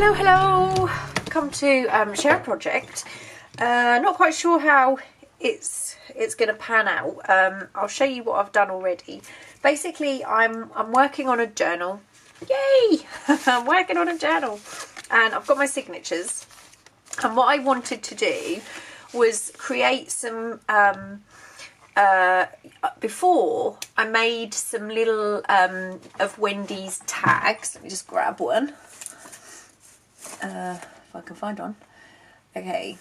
Hello, come to share a project. Not quite sure how it's going to pan out. I'll show you what I've done already. Basically, I'm working on a journal. Yay! I'm working on a journal, and I've got my signatures. And what I wanted to do was create some. Before I made some little of Wendy's tags. Let me just grab one. If I can find one. Okay.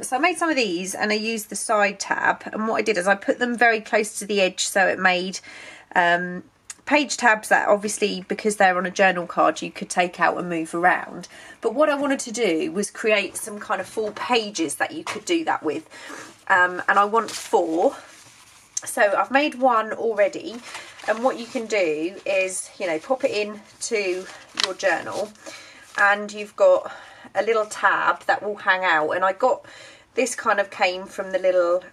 So I made some of these and I used the side tab, and what I did is I put them very close to the edge, so it made page tabs that obviously, because they're on a journal card, you could take out and move around. But what I wanted to do was create some kind of full pages that you could do that with, and I want 4. So I've made one already, and what you can do is, you know, pop it into your journal, and you've got a little tab that will hang out. And I got this, kind of came from the little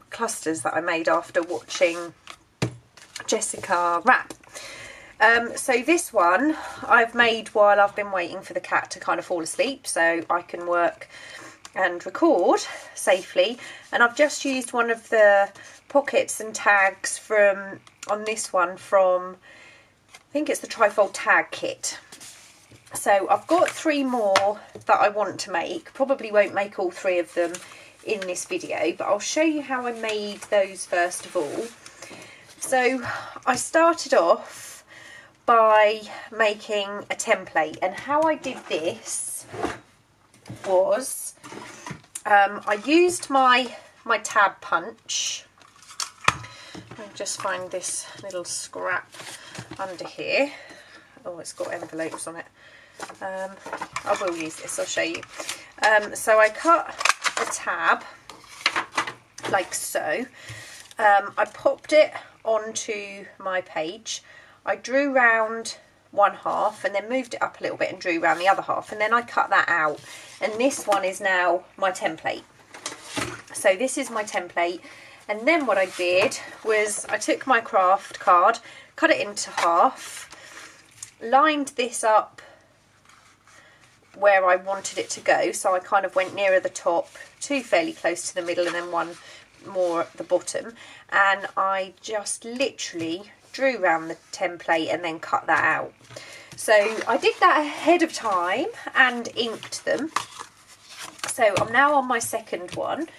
clusters that I made after watching Jessica rap. So this one I've made while I've been waiting for the cat to kind of fall asleep, so I can work and record safely. And I've just used one of the pockets and tags on this one from, I think it's the trifold tag kit. So I've got 3 more that I want to make. Probably won't make all 3 of them in this video, but I'll show you how I made those first of all. So I started off by making a template, and how I did this was I used my tab punch. I'll just find this little scrap under here. Oh, it's got envelopes on it. I will use this, I'll show you. So I cut a tab like so. I popped it onto my page. I drew round one half and then moved it up a little bit and drew round the other half, and then I cut that out, and this one is now my template. So this is my template. And then what I did was I took my craft card, cut it into half, lined this up where I wanted it to go, so I kind of went nearer the top, 2 fairly close to the middle, and then 1 more at the bottom, and I just literally drew around the template and then cut that out. So I did that ahead of time and inked them. So I'm now on my second one,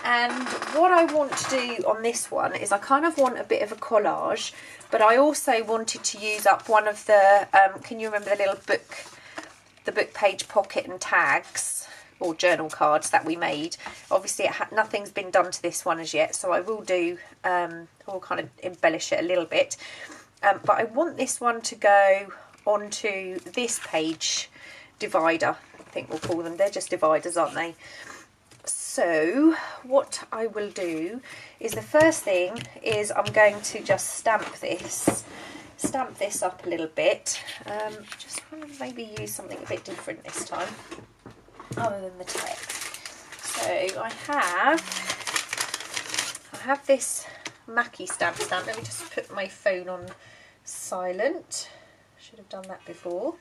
and what I want to do on this one is I kind of want a bit of a collage, but I also wanted to use up one of the can you remember the little book page pocket and tags or journal cards that we made? Obviously nothing's been done to this one as yet, so I will do I'll kind of embellish it a little bit, but I want this one to go onto this page divider, I think we'll call them. They're just dividers, aren't they? So what I will do is, the first thing is I'm going to just stamp this up a little bit. Just want to maybe use something a bit different this time other than the text. So I have this Mackie stamp. Let me just put my phone on silent. Should have done that before.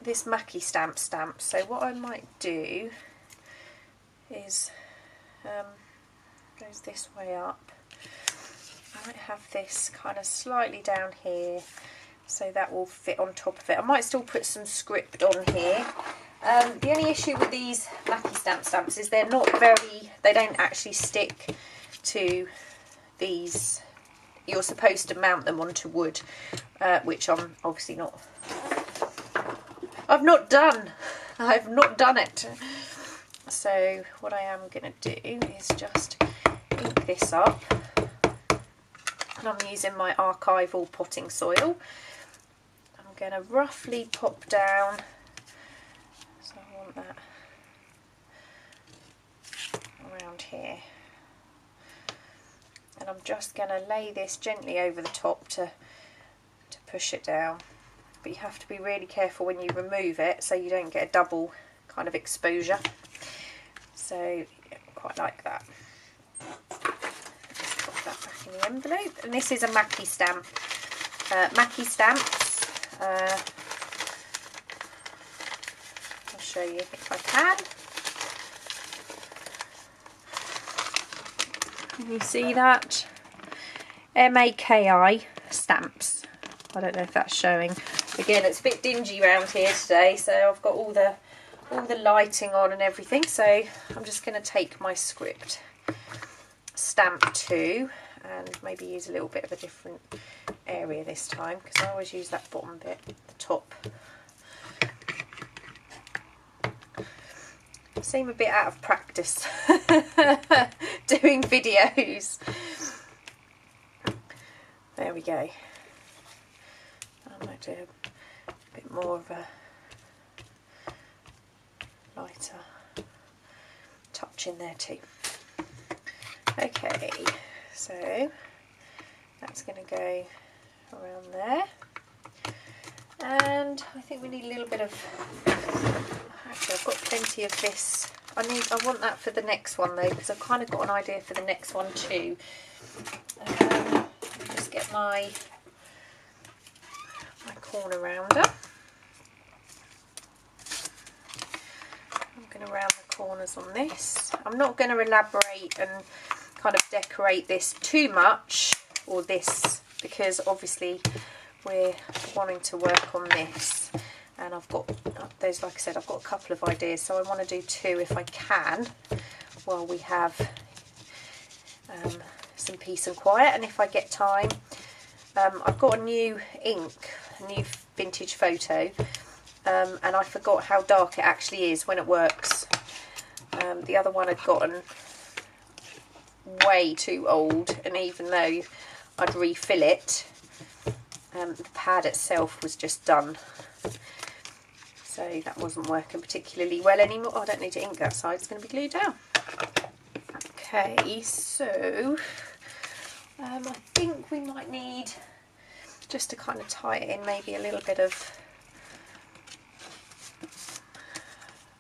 This Mackie stamp. So what I might do is goes this way up. I might have this kind of slightly down here, so that will fit on top of it. I might still put some script on here. The only issue with these Mackie stamps is they don't actually stick to these. You're supposed to mount them onto wood, which I'm obviously not. I've not done it. So what I am going to do is just ink this up, and I'm using my archival potting soil. I'm going to roughly pop down, so I want that around here, and I'm just going to lay this gently over the top to push it down. But you have to be really careful when you remove it, so you don't get a double kind of exposure. So yeah, quite like that. Just pop that back in the envelope. And this is a Mackie stamp. Mackie stamps show you if I can. Can you see that? MAKI stamps. I don't know if that's showing. Again, it's a bit dingy around here today, so I've got all the lighting on and everything. So I'm just going to take my script stamp 2 and maybe use a little bit of a different area this time, because I always use that bottom bit, the top. I seem a bit out of practice doing videos. There we go. I might do a bit more of a lighter touch in there too. Okay, so that's going to go around there, and I think we need a little bit of, actually I've got plenty of this. I want that for the next one though, because I've kind of got an idea for the next one too. Just get my corner rounder. I'm going to round the corners on this. I'm not going to elaborate and kind of decorate this too much, or this, because obviously we're wanting to work on this, and I've got those, like I said, I've got a couple of ideas, so I want to do 2 if I can, while we have some peace and quiet. And if I get time, I've got a new ink, a new vintage photo, and I forgot how dark it actually is when it works. The other one had gotten way too old, and even though I'd refill it, the pad itself was just done, so that wasn't working particularly well anymore. Oh, I don't need to ink that side, it's going to be glued down. Okay, so I think we might need, just to kind of tie it in, maybe a little bit of,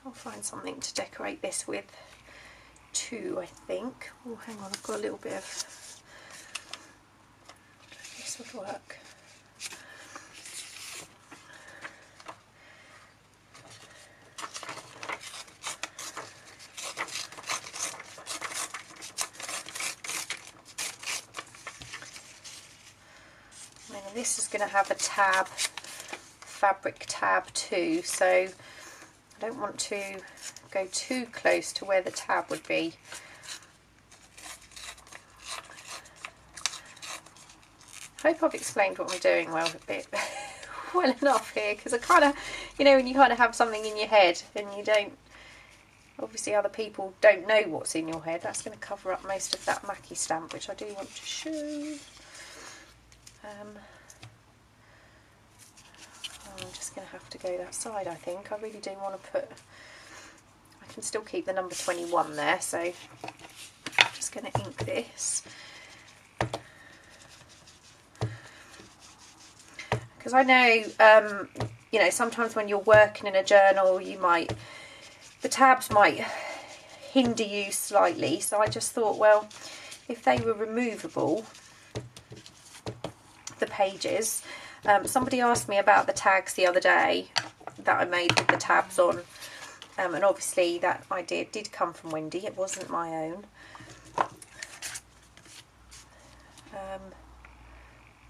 I'll find something to decorate this with too, I think. Oh, hang on, I've got a little bit of, this would work. And this is going to have a tab, fabric tab too, so I don't want to go too close to where the tab would be. I hope I've explained what I'm doing well enough here, because I kind of, you know, when you kind of have something in your head and you don't, obviously other people don't know what's in your head. That's going to cover up most of that Mackie stamp, which I do want to show. I'm just going to have to go that side, I think. I really do want to put, I can still keep the number 21 there, so I'm just going to ink this. Because I know, you know, sometimes when you're working in a journal, the tabs might hinder you slightly, so I just thought, well, if they were removable, the pages, somebody asked me about the tags the other day that I made with the tabs on, and obviously that idea did come from Wendy, it wasn't my own,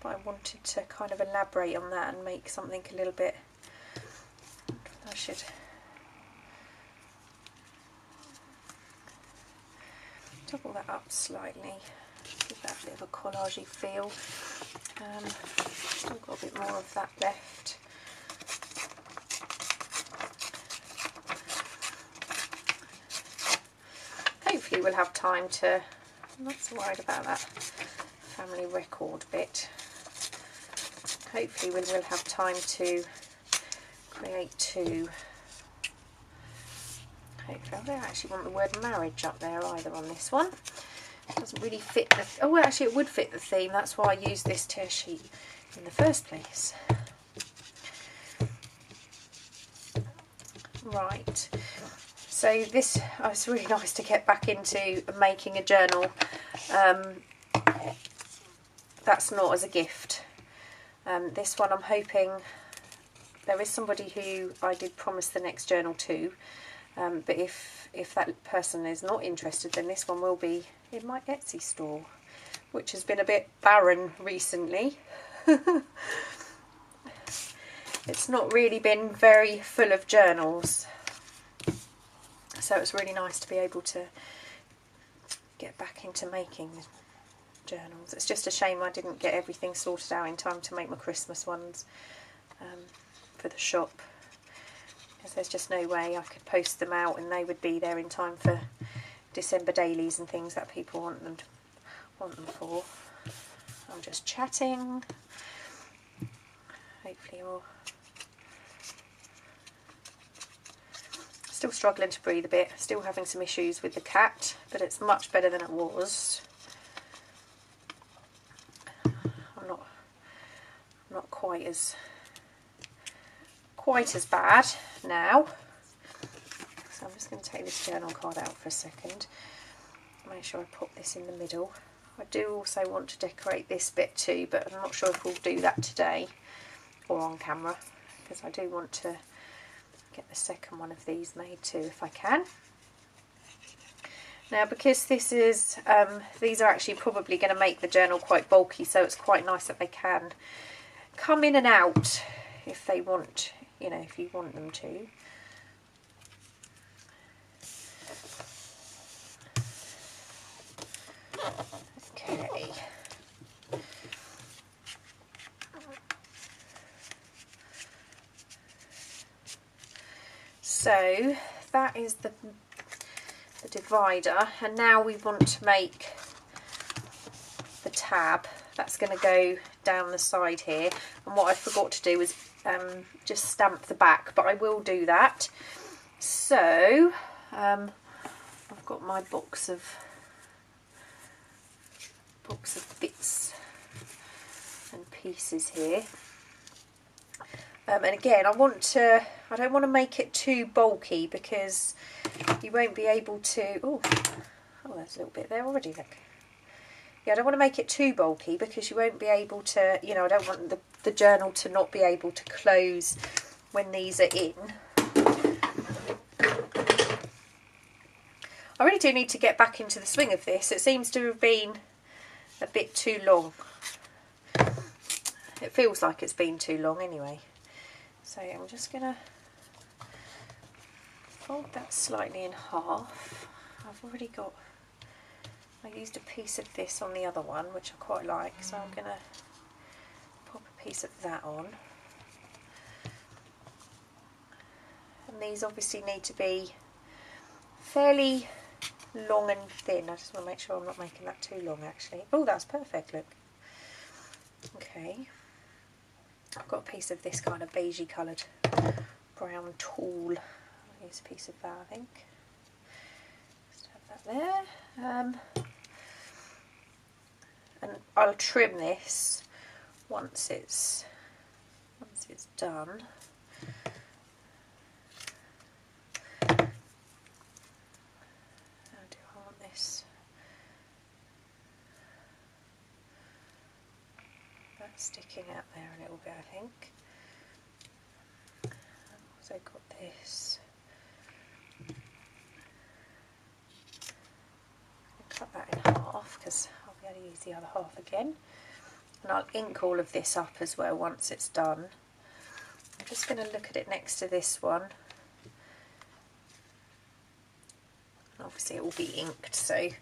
but I wanted to kind of elaborate on that and make something a little bit, I should double that up slightly, give that a bit of a collagey feel. Still got a bit more of that left. Hopefully we'll have time to, I'm not so worried about that family record bit. Hopefully we'll have time to create 2. Hopefully, I don't actually want the word marriage up there either on this one. It doesn't really fit the, oh well, actually it would fit the theme, that's why I used this tear sheet in the first place. Right, so this, oh, it's really nice to get back into making a journal. That's not as a gift. This one I'm hoping there is somebody who I did promise the next journal to, but if that person is not interested, then this one will be in my Etsy store, which has been a bit barren recently. It's not really been very full of journals, so it's really nice to be able to get back into making journals. It's just a shame I didn't get everything sorted out in time to make my Christmas ones for the shop, because there's just no way I could post them out and they would be there in time for December dailies and things that people want them for. I'm just chatting. Hopefully you're still struggling to breathe a bit, still having some issues with the cat, but it's much better than it was. I'm not quite as bad now. So I'm just going to take this journal card out for a second. Make sure I pop this in the middle. I do also want to decorate this bit too, but I'm not sure if we'll do that today or on camera, because I do want to get the second one of these made too if I can. Now, because this is these are actually probably going to make the journal quite bulky, so it's quite nice that they can come in and out if they want, you know, if you want them to. Okay. So that is the divider, and now we want to make the tab that's going to go down the side here. And what I forgot to do was just stamp the back, but I will do that. So I've got my box of bits and pieces here. And again, I don't want to make it too bulky, because you won't be able to, oh there's a little bit there already, look. Yeah, I don't want to make it too bulky, because you won't be able to, you know, I don't want the journal to not be able to close when these are in. I really do need to get back into the swing of this. It seems to have been a bit too long. It feels like it's been too long anyway. So I'm just going to fold that slightly in half. I've already got, I used a piece of this on the other one, which I quite like, so I'm going to pop a piece of that on. And these obviously need to be fairly long and thin. I just want to make sure I'm not making that too long actually. Oh, that's perfect, look. Okay. I've got a piece of this kind of beigey coloured brown tulle. I'll use a piece of that, I think. Just have that there. And I'll trim this once it's done. How do I want this? That's sticking out there a little bit, I think. I've also got this. I'll cut that in half, because I'll be able to use the other half again. And I'll ink all of this up as well once it's done. I'm just going to look at it next to this one. And obviously it will be inked, so I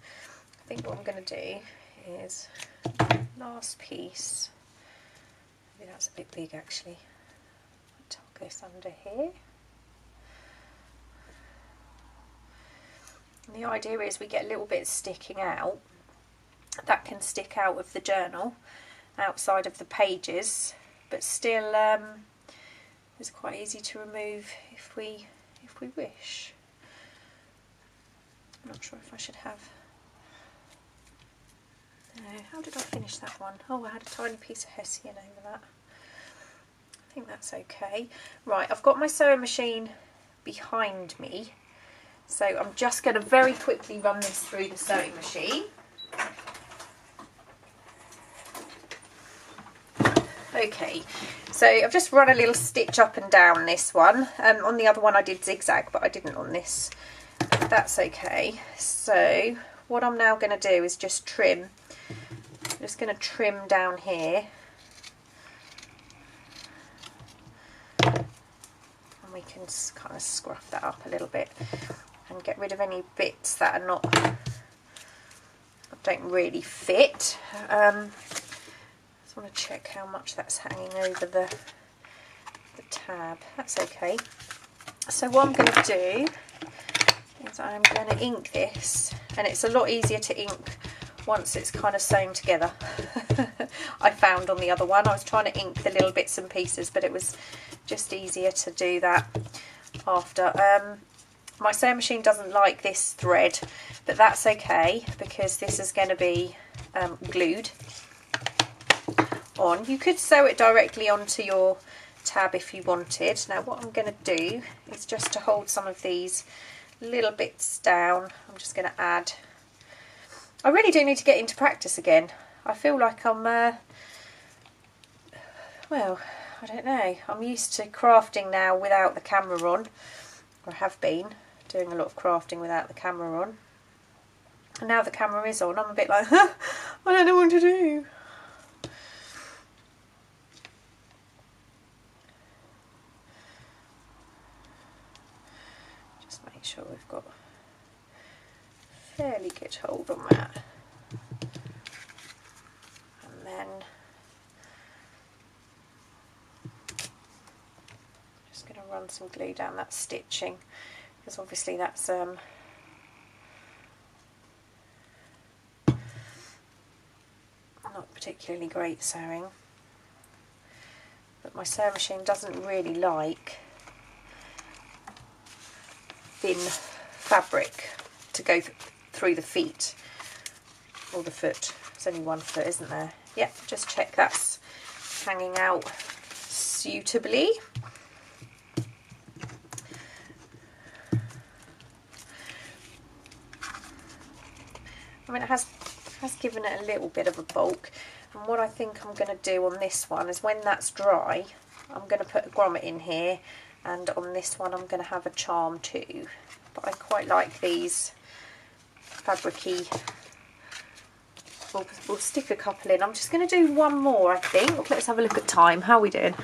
think what I'm going to do is last piece. Maybe that's a bit big actually. I'll tuck this under here. And the idea is we get little bits sticking out that can stick out of the journal outside of the pages, but still it's quite easy to remove if we wish. I'm not sure if I should have. How did I finish that one? Oh, I had a tiny piece of hessian over that. I think that's okay. Right, I've got my sewing machine behind me, so I'm just going to very quickly run this through the sewing machine. Okay, so I've just run a little stitch up and down this one. On the other one I did zigzag, but I didn't on this. That's okay. So what I'm now going to do is just trim. I'm just going to trim down here. And we can kind of scruff that up a little bit and get rid of any bits that are not, don't really fit. I want to check how much that's hanging over the tab. That's okay. So what I'm going to do is I'm going to ink this, and it's a lot easier to ink once it's kind of sewn together. I found on the other one I was trying to ink the little bits and pieces, but it was just easier to do that after. My sewing machine doesn't like this thread, but that's okay because this is going to be glued on. You could sew it directly onto your tab if you wanted. Now what I'm going to do is just to hold some of these little bits down, I'm just going to add, I really do need to get into practice again. I feel like I'm well, I don't know, I'm used to crafting now without the camera on, or have been doing a lot of crafting without the camera on, and now the camera is on, I'm a bit like, I don't know what to do. Make sure we've got fairly good hold on that, and then just going to run some glue down that stitching, because obviously that's not particularly great sewing, but my sewing machine doesn't really like thin fabric to go through the feet or the foot. There's only one foot, isn't there? Yep, just check that's hanging out suitably. I mean, it has given it a little bit of a bulk, and what I think I'm going to do on this one is when that's dry, I'm going to put a grommet in here, and on this one I'm going to have a charm too. But I quite like these fabricy. We'll stick a couple in. I'm just going to do one more, I think. Let's have a look at time. How are we doing?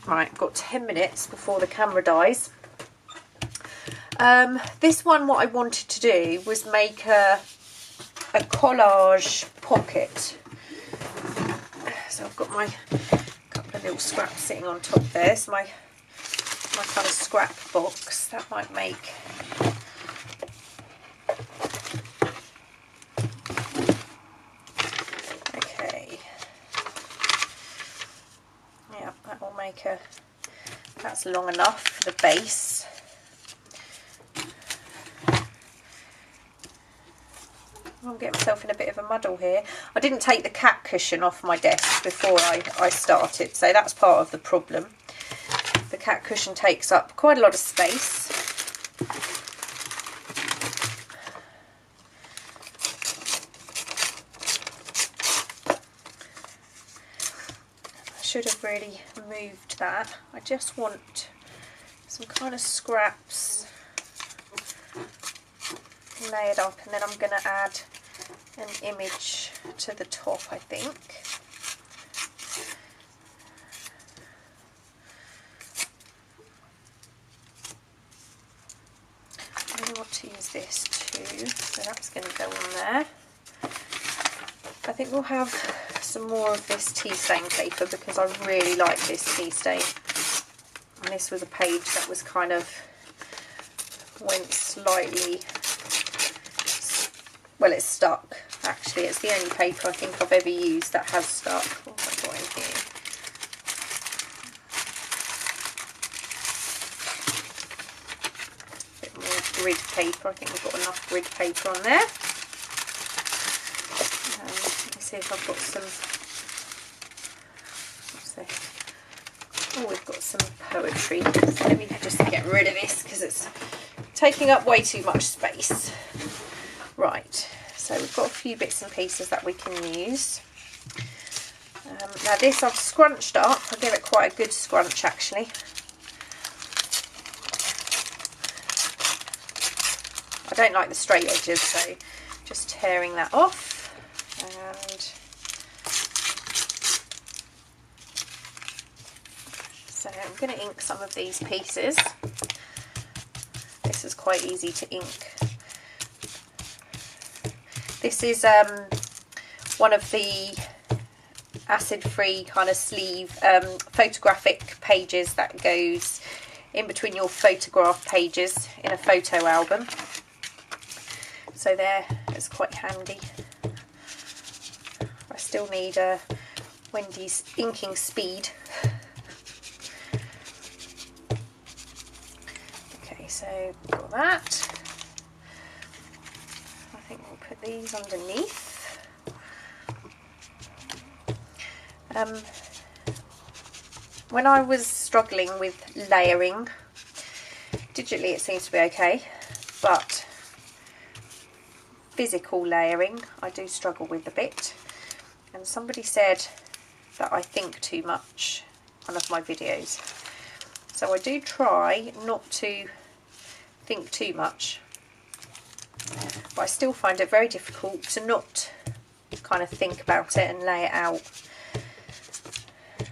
Right, got 10 minutes before the camera dies. This one, what I wanted to do was make a collage pocket. So I've got my couple of little scraps sitting on top there. It's my kind of scrap box. That might make okay. Yeah, that will make a, that's long enough for the base. I'm getting myself in a bit of a muddle here. I didn't take the cat cushion off my desk before I started, so that's part of the problem. The cat cushion takes up quite a lot of space. I should have really moved that. I just want some kind of scraps layered up, and then I'm going to add an image to the top, I think. I really want to use this too, so that's going to go on there. I think we'll have some more of this tea stain paper because I really like this tea stain. And this was a page that was kind of went slightly, well, it's stuck actually. It's the only paper I think I've ever used that has stuck. What have I got in here? A bit more grid paper. I think we've got enough grid paper on there. Let me see if I've got some, what's this? Oh, we've got some poetry. So let me just get rid of this because it's taking up way too much space. Right, so we've got a few bits and pieces that we can use. Now this I've scrunched up. I give it quite a good scrunch actually. I don't like the straight edges, so just tearing that off. And so I'm going to ink some of these pieces. This is quite easy to ink. This is one of the acid-free kind of sleeve photographic pages that goes in between your photograph pages in a photo album. So there, it's quite handy. I still need Wendy's inking speed. Okay, so got that. I think we'll put these underneath. When I was struggling with layering, digitally it seems to be okay, but physical layering I do struggle with a bit. And somebody said that I think too much on one of my videos. So I do try not to think too much, but I still find it very difficult to not kind of think about it and lay it out.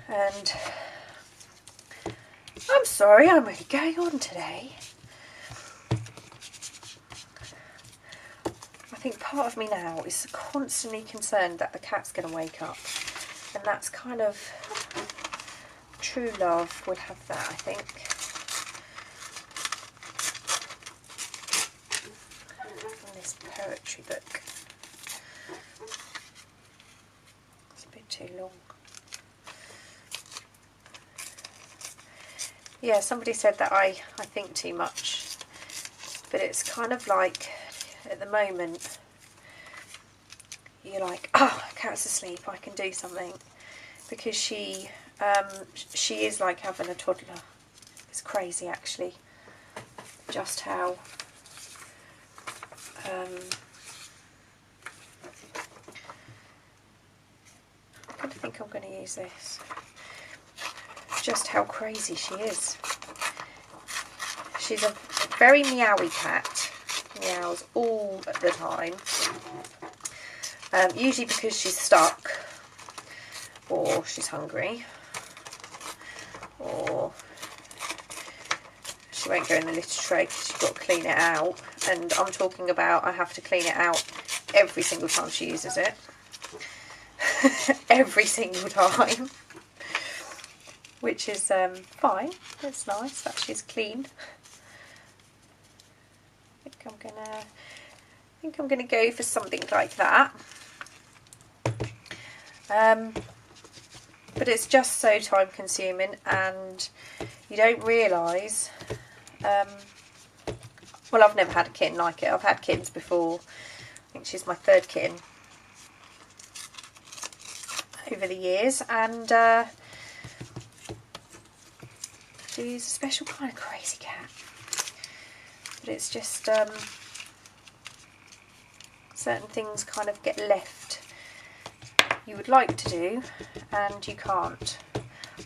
And I'm sorry, I'm really going on today. I think part of me now is constantly concerned that the cat's going to wake up, and that's kind of true love would have that, I think. And this poetry book, it's a bit too long. Yeah, somebody said that I think too much, but it's kind of like at the moment you're like, oh, cat's asleep, I can do something, because she is like having a toddler. It's crazy actually, just how I think I'm going to use this. Just how crazy she is. She's a very meowy cat, meows all the time, usually because she's stuck, or she's hungry, or she won't go in the litter tray because she's got to clean it out, and I'm talking about I have to clean it out every single time she uses it. Every single time. Which is fine. It's nice that she's clean. I think I'm gonna go for something like that. But it's just so time consuming, and you don't realise. Well, I've never had a kitten like it. I've had kittens before. I think she's my third kitten over the years, and she's a special kind of crazy cat. But it's just certain things kind of get left you would like to do and you can't.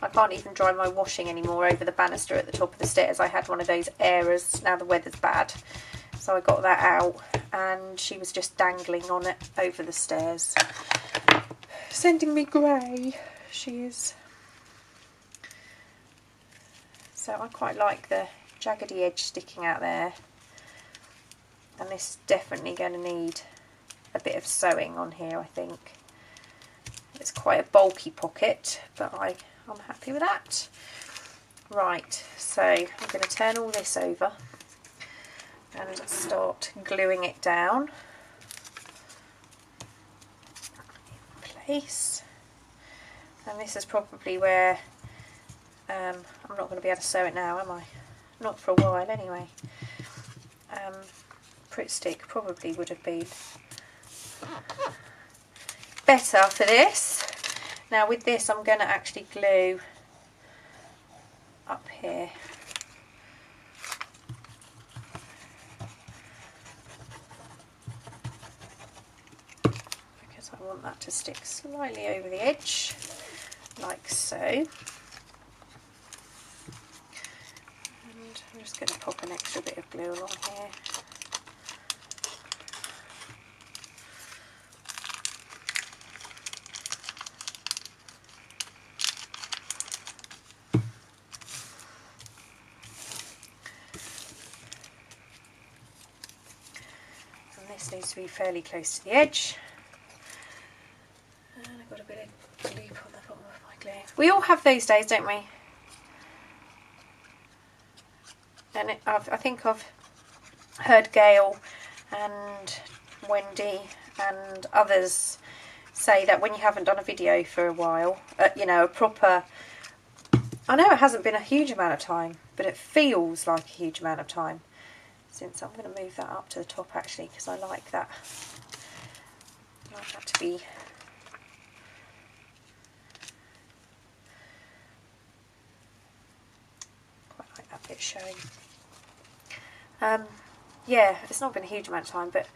I can't even dry my washing anymore over the banister at the top of the stairs. I had one of those errors. Now the weather's bad, so I got that out, and she was just dangling on it over the stairs, sending me grey. She is. So I quite like the jaggedy edge sticking out there, and this is definitely going to need a bit of sewing on here, I think. It's quite a bulky pocket, but I'm happy with that. Right, so I'm going to turn all this over and start gluing it down in place. And this is probably where I'm not going to be able to sew it now, am I? Not for a while anyway. Pritt stick probably would have been better for this. Now with this I'm going to actually glue up here. Because I want that to stick slightly over the edge. like so. And I'm just going to pop an extra bit of glue along here. This needs to be fairly close to the edge. And I've got a bit of loop on the bottom of my glue. We all have those days, don't we? And I think I've heard Gayle and Wendy and others say that when you haven't done a video for a while, you know, a proper... I know it hasn't been a huge amount of time, but it feels like a huge amount of time. Since I'm going to move that up to the top actually, because I like that. I like that to be quite like that bit showing. Yeah, it's not been a huge amount of time, but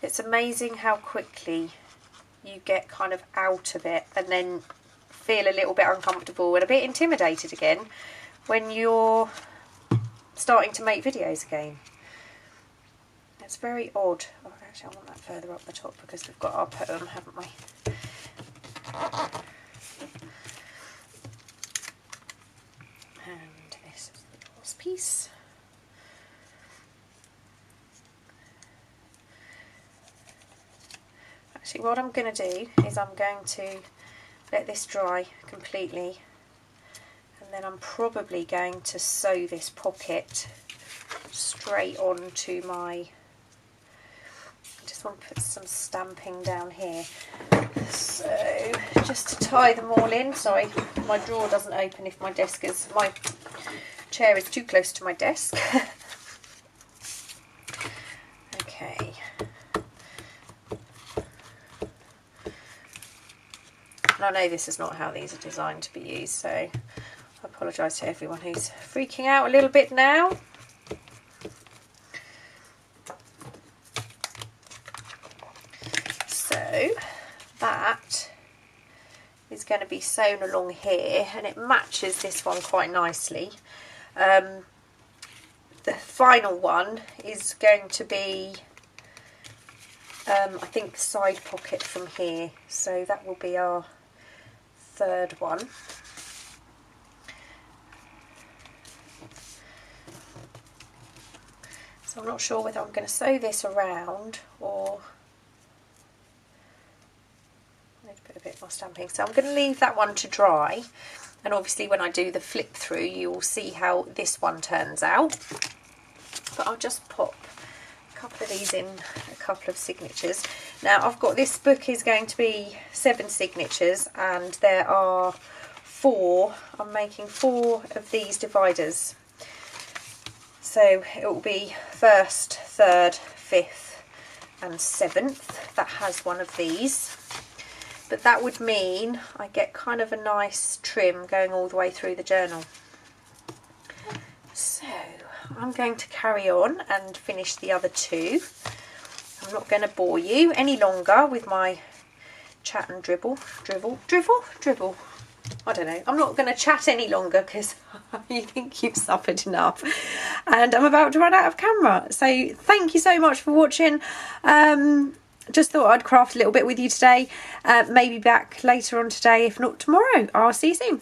it's amazing how quickly you get kind of out of it and then feel a little bit uncomfortable and a bit intimidated again when you're starting to make videos again. It's very odd. Oh, actually, I want that further up the top because we've got our poem, haven't we? And this is the last piece. Actually, what I'm going to do is I'm going to let this dry completely, and then I'm probably going to sew this pocket straight onto my... I want to put some stamping down here, so just to tie them all in. Sorry, my drawer doesn't open if my chair is too close to my desk. Okay, and I know this is not how these are designed to be used, so I apologise to everyone who's freaking out a little bit now. So that is going to be sewn along here, and it matches this one quite nicely. The final one is going to be, I think, the side pocket from here. So that will be our third one. So I'm not sure whether I'm going to sew this around or... put a bit more stamping. So I'm going to leave that one to dry, and obviously when I do the flip through you will see how this one turns out. But I'll just pop a couple of these in, a couple of signatures. Now I've got, this book is going to be 7 signatures, and there are 4. I'm making 4 of these dividers, so it will be 1st, 3rd, 5th and 7th. That has one of these. But that would mean I get kind of a nice trim going all the way through the journal. So I'm going to carry on and finish the other 2. I'm not going to bore you any longer with my chat and dribble. I don't know. I'm not going to chat any longer because you think you've suffered enough. And I'm about to run out of camera. So thank you so much for watching. Just thought I'd craft a little bit with you today. Maybe back later on today, if not tomorrow. I'll see you soon.